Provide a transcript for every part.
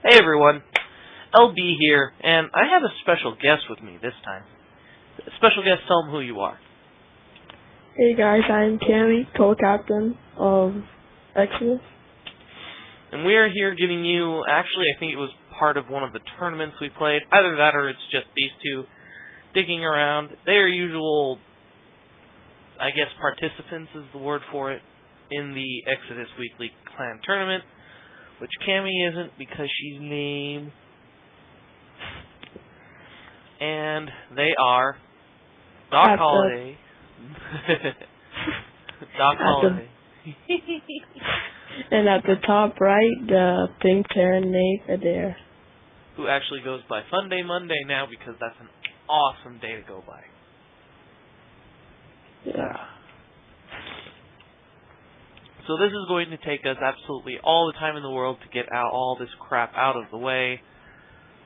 Hey everyone, LB here, and I have a special guest with me this time. Special guest, tell them who you are. Hey guys, I'm Cami, co-captain of eXoGamingTeam. And we are here giving you, actually I think it was part of one of the tournaments we played. Either that or it's just these two digging around. They are usual, I guess participants is the word for it, in the Exodus Weekly Clan Tournament. Which Cami isn't because she's lame. And they are Docholiday. Docholiday. And at the top right, the pink Terran NaveAdair. Who actually goes by Fun Day Monday now because that's an awesome day to go by. Yeah. So this is going to take us absolutely all the time in the world to get all this crap out of the way,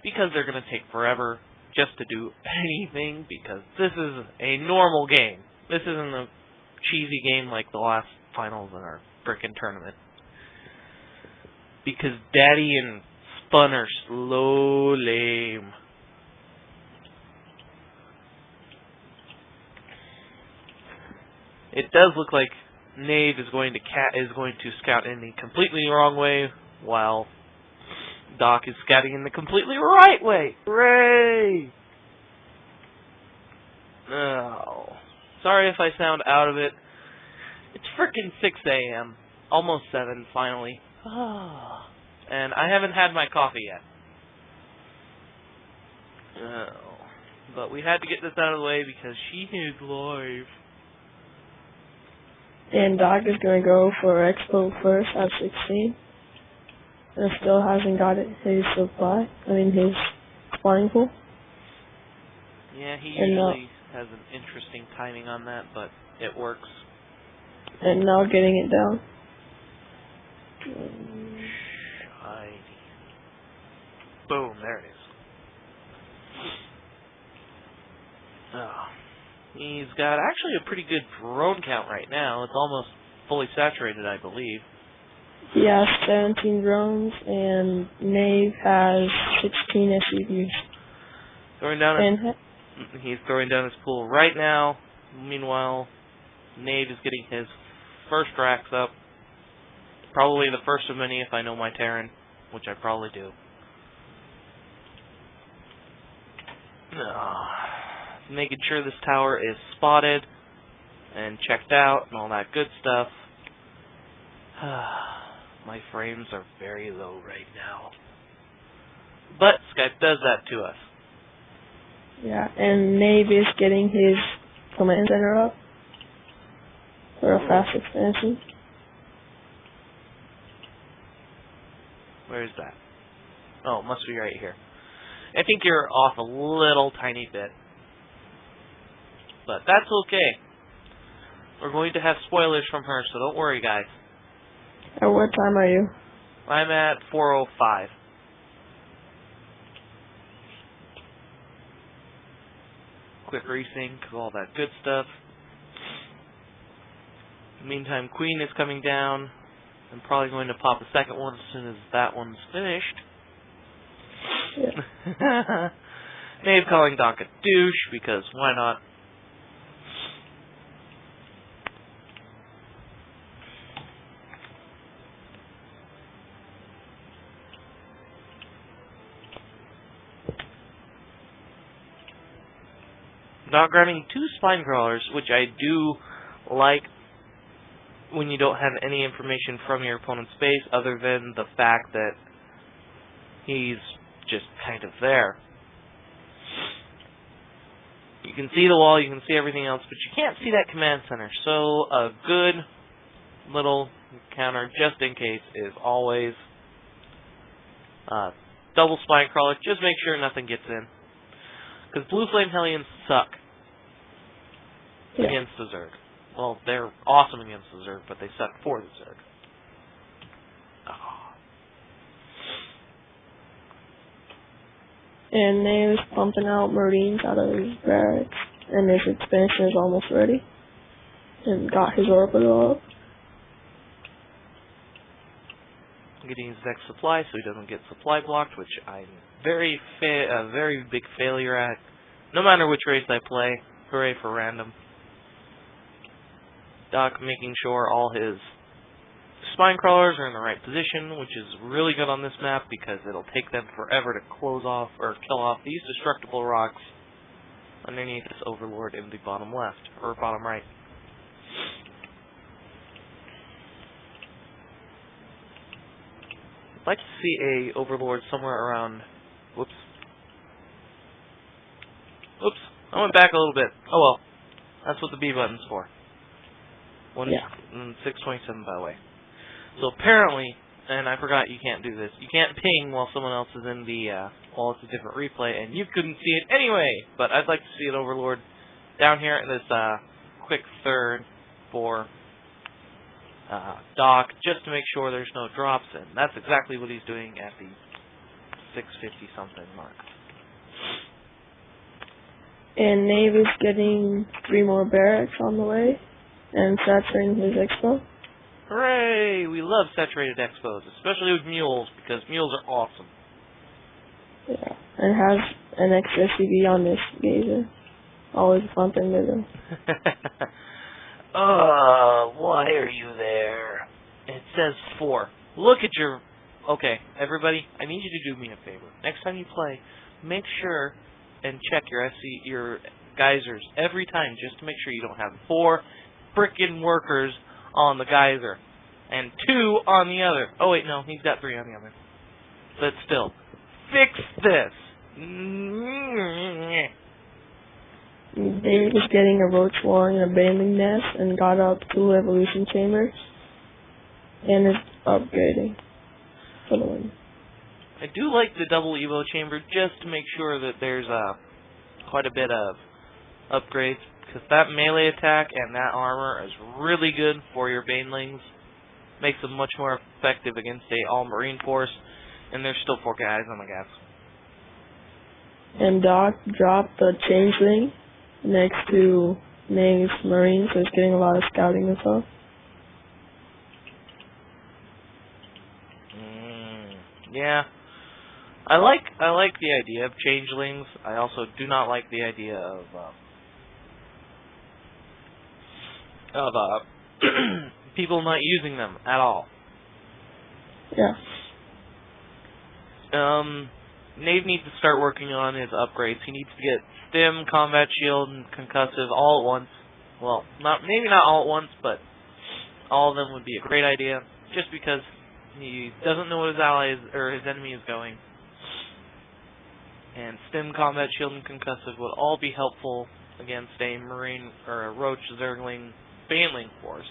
because they're going to take forever just to do anything, because this is a normal game. This isn't a cheesy game like the last finals in our frickin' tournament. Because Daddy and Spun are slow lame. It does look like Nave is going to scout in the completely wrong way, while Doc is scouting in the completely right way. Hooray! Oh, sorry if I sound out of it. It's frickin' 6 a.m. Almost 7, finally. And I haven't had my coffee yet. Oh, but we had to get this out of the way because she is live. And Doc is going to go for Expo first at 16. And still hasn't got his supply. His spawning pool. Yeah, he usually has an interesting timing on that, but it works. And now getting it down. Shiny. Boom, there it is. Oh. He's got actually a pretty good drone count right now. It's almost fully saturated, I believe. He has 17 drones, and Nave has 16 SUVs. He's throwing down his pool right now. Meanwhile, Nave is getting his first racks up. Probably the first of many if I know my Terran, which I probably do. Making sure this tower is spotted and checked out and all that good stuff. My frames are very low right now. But Skype does that to us. Yeah, and Nave is getting his command center up for a fast expansion. Where is that? Oh, it must be right here. I think you're off a little tiny bit. But that's okay. We're going to have spoilers from her, so don't worry, guys. At what time are you? I'm at 4:05. Quick resync, all that good stuff. Meantime, Queen is coming down. I'm probably going to pop a second one as soon as that one's finished. Yeah. Nave calling Doc a douche, because why not? Doc grabbing 2 spine crawlers, which I do like when you don't have any information from your opponent's base other than the fact that he's just kind of there. You can see the wall, you can see everything else, but you can't see that command center. So a good little counter, just in case, is always double spine crawler. Just make sure nothing gets in. Because Blue Flame Hellions suck against the Zerg. Well, they're awesome against the Zerg, but they suck for the Zerg. Oh. And Nave is pumping out Marines out of his barracks, and his expansion is almost ready. And got his orbital up. getting his next supply so he doesn't get supply blocked, which I'm very big failure at. No matter which race I play. Hooray for random. Doc making sure all his spine crawlers are in the right position, which is really good on this map because it'll take them forever to close off or kill off these destructible rocks underneath this overlord in the bottom left, or bottom right. I'd like to see a overlord somewhere around... Whoops. Oops, I went back a little bit. Oh well, that's what the B button's for. 627 by the way. So apparently, and I forgot you can't do this, you can't ping while someone else is in the, while it's a different replay, and you couldn't see it anyway! But I'd like to see an overlord down here in this, quick third for, Doc, just to make sure there's no drops, and that's exactly what he's doing at the 650-something mark. And Nave is getting 3 more barracks on the way, and saturating his expo. Hooray! We love saturated expos, especially with mules, because mules are awesome. Yeah, and has an extra CV on this gazer. Always a fun thing to do. Why are you there? It says 4. Look at your... Okay, everybody, I need you to do me a favor. Next time you play, make sure and check your geysers every time, just to make sure you don't have 4 frickin' workers on the geyser and 2 on the other. Oh wait, no, he's got 3 on the other. But still, fix this. David is getting a roach wall in a banding nest and got up 2 evolution chambers and is upgrading for the win. I do like the double Evo chamber just to make sure that there's quite a bit of upgrades, because that melee attack and that armor is really good for your banelings. Makes them much more effective against a all-marine force, and there's still 4 guys on the gas. And Doc dropped the changeling next to Nave's marine, so he's getting a lot of scouting info. Yeah. I like the idea of changelings. I also do not like the idea of people not using them at all. Yeah. Nave needs to start working on his upgrades. He needs to get stim, combat shield, and concussive all at once. Well, maybe not all at once, but all of them would be a great idea, just because he doesn't know what his allies or his enemy is going. And stim, combat shield, and concussive would all be helpful against a marine or a roach, zergling, baneling force.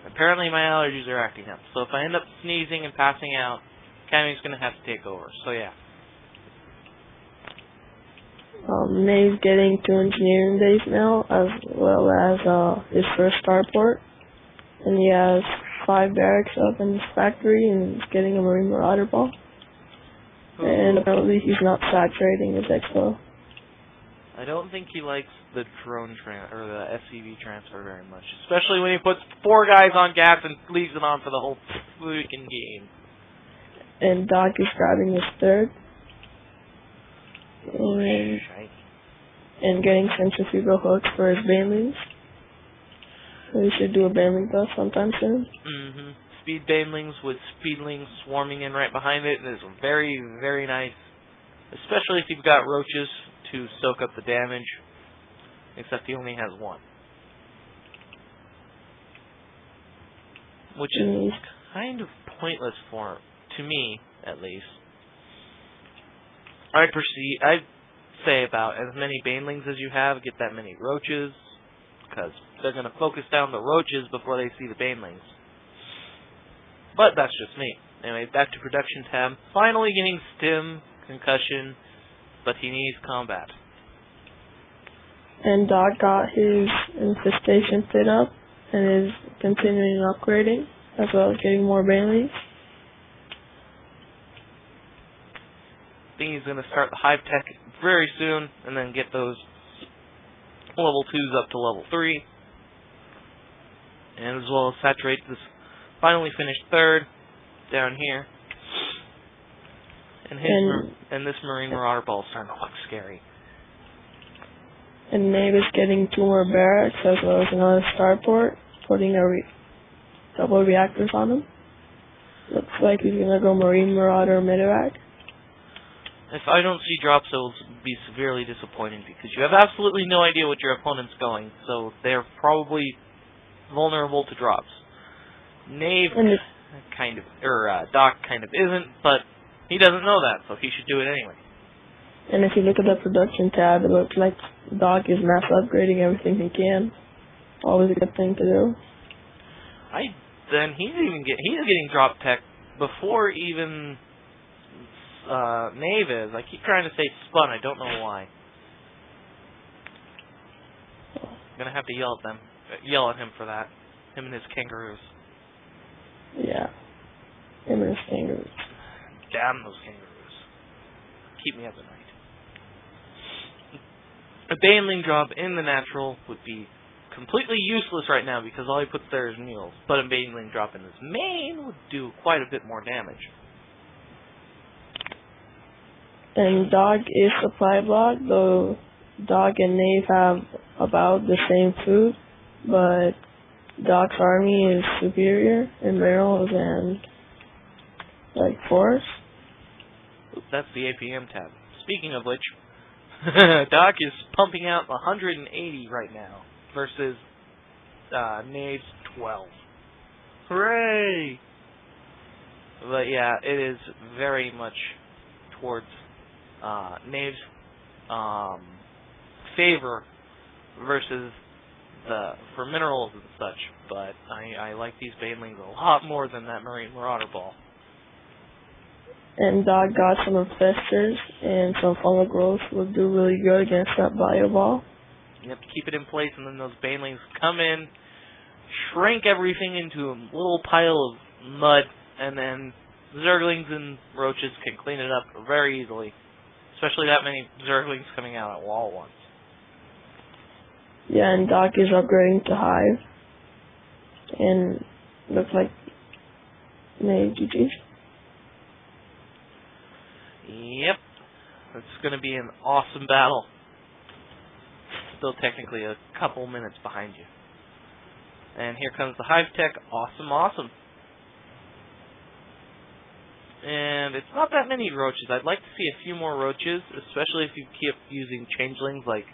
Apparently my allergies are acting up, so if I end up sneezing and passing out, Cami's gonna have to take over, so yeah. Nave's getting 2 engineering days now, as well as his first starport. And he has 5 barracks up in his factory, and he's getting a marine marauder ball. And apparently he's not saturating his expo. I don't think he likes the drone or the SCV transfer very much, especially when he puts 4 guys on gas and leaves it on for the whole freaking game. And Doc is grabbing his 3rd. And getting centrifugal hooks for his banelings. So we should do a baneling buff sometime soon. Speed banelings with speedlings swarming in right behind it, and it's very, very nice. Especially if you've got roaches to soak up the damage. Except he only has 1. Which is kind of pointless to me, at least. I'd say about as many banelings as you have, get that many roaches, because they're going to focus down the roaches before they see the banelings. But that's just me. Anyway, back to production tab. Finally getting stim, concussion, but he needs combat. And Doc got his infestation fit up and is continuing upgrading, as well as getting more banelings. I think he's going to start the hive tech very soon, and then get those level 2s up to level 3. And as well as saturate this finally finished third down here. And this Marine Marauder ball is starting to look scary. And Nave is getting 2 more barracks as well as another starport, putting double reactors on him. Looks like he's gonna go Marine Marauder Medevac. If I don't see drops, it will be severely disappointing because you have absolutely no idea what your opponent's going, so they're probably vulnerable to drops. Nave kind of, or Doc kind of isn't, but he doesn't know that, so he should do it anyway. And if you look at the production tab, it looks like Doc is mass upgrading everything he can. Always a good thing to do. He's getting drop tech before even Nave is. I keep trying to say spun. I don't know why. I'm gonna have to yell at him for that. Him and his kangaroos. Yeah. Him and his kangaroos. Damn those kangaroos. Keep me up at night. A Baneling drop in the natural would be completely useless right now because all he puts there is mules. But a Baneling drop in his main would do quite a bit more damage. And Dog is supply block, though Dog and Nave have about the same food, but Dog's army is superior in barrels and like force. That's the APM tab. Speaking of which, Doc is pumping out 180 right now versus Nave's 12. Hooray! But yeah, it is very much towards Nave's favor versus for minerals and such, but I like these Banelings a lot more than that Marine Marauder ball. And Dog got some infestors and some fungal growth will do really good against that bio ball. You have to keep it in place, and then those Banelings come in, shrink everything into a little pile of mud, and then Zerglings and Roaches can clean it up very easily. Especially that many Zerglings coming out at wall once. Yeah, and Doc is upgrading to Hive. And looks like GG. Yep. It's going to be an awesome battle. Still technically a couple minutes behind you. And here comes the Hive Tech. Awesome, awesome. And it's not that many Roaches. I'd like to see a few more Roaches, especially if you keep using Changelings like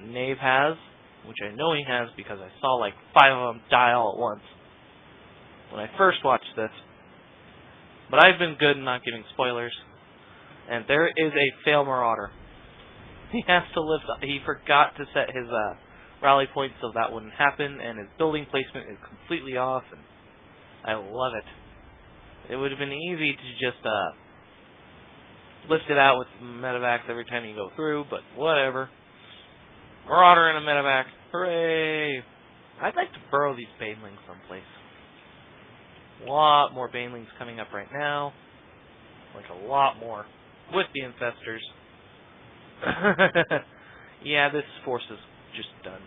Nave has, which I know he has because I saw like 5 of them die all at once when I first watched this. But I've been good in not giving spoilers. And there is a fail Marauder. He has to lift up. He forgot to set his rally point so that wouldn't happen, and his building placement is completely off, and I love it. It would have been easy to just lift it out with medevacs every time you go through, but whatever. Marauder and a medevac. Hooray! I'd like to burrow these Banelings someplace. A lot more Banelings coming up right now. Like a lot more. With the infestors. Yeah, this force is just done.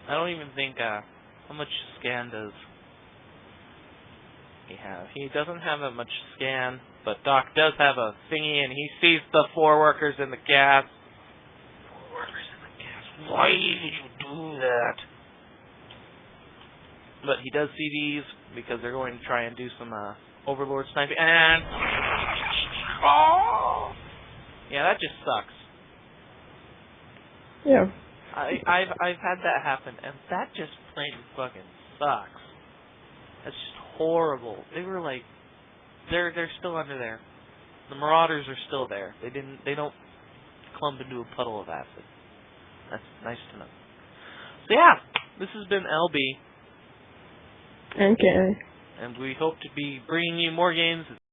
I don't even think, how much scan does he have? He doesn't have that much scan, but Doc does have a thingy, and he sees the 4 workers in the gas. 4 workers in the gas. Why did you do that? But he does see these, because they're going to try and do some, Overlord sniping, and... Oh! Yeah, that just sucks. Yeah. I've had that happen, and that just plain fucking sucks. That's just horrible. They were like, they're still under there. The Marauders are still there. They don't clump into a puddle of acid. That's nice to know. So yeah, this has been LB. And Cami. And we hope to be bringing you more games